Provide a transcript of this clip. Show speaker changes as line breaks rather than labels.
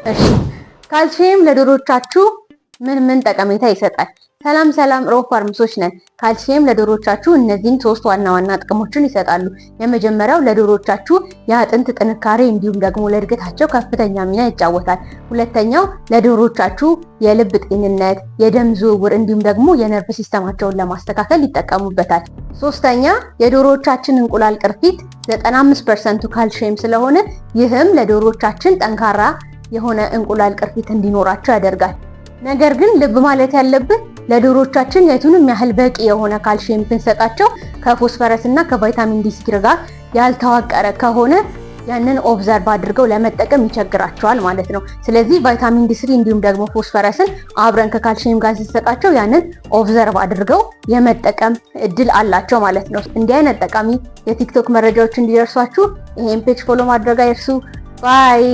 እሺ ካልሲየም ለዶሮቻችሁ ምን ጠቀሜታ ይሰጣል? ሰላም ሮብ ፋርምሶች ነን። ካልሲየም ለዶሮቻችሁ እነዚህን ሶስት ዋና ዋና ጥቅሞችን ይሰጣሉ። የመጀመሪያው ለዶሮቻችሁ የአጥንት ጥንካሬ እንዲሁም ደግሞ ለእድገታቸው ከፍተኛ ሚና ይጫወታል። ሁለተኛው ለዶሮቻችሁ የልብ ጤንነት፣ የደም ዝውውር እንዲሁም ደግሞ የነርቭ ሲስተማቸውን ለማስተካከል ይጠቀሙበታል። ሶስተኛ የዶሮቻችን እንቁላል ቅርፊት 95% ካልሲየም ስለሆነ ይህም ለዶሮቻችን ጠንካራ የሆነ እንቁላል ቅርፊት እንዲኖራቸው ያደርጋል። ነገር ግን ልብ ማለት ያለብን ለዶሮቻችን የቱንም ያህል በቂ የሆነ ካልሲየም ብንሰጣቸው ከፎስፈረስ እና ከቫይታሚን ዲ3 ጋር ያልተዋቀረ ከሆነ ያንን ኦብዘርቭ አድርገው ለመጠቀም ይቸግራቸዋል ማለት ነው። ስለዚህ ቫይታሚን ዲ3 እንዲሁም ደግሞ ፎስፈረስን አብረን ከካልሲየም ጋር ሲሰጣቸው ያንን ኦብዘርቭ አድርገው የመጠቀም እድል አላቸው ማለት ነው። እንዲህ አይነት ጠቃሚ የቲክቶክ መረጃዎች እንዲደርሷችሁ ይሄን ፔጅ ፎሎ ማድረግ አይርሱ። ባይ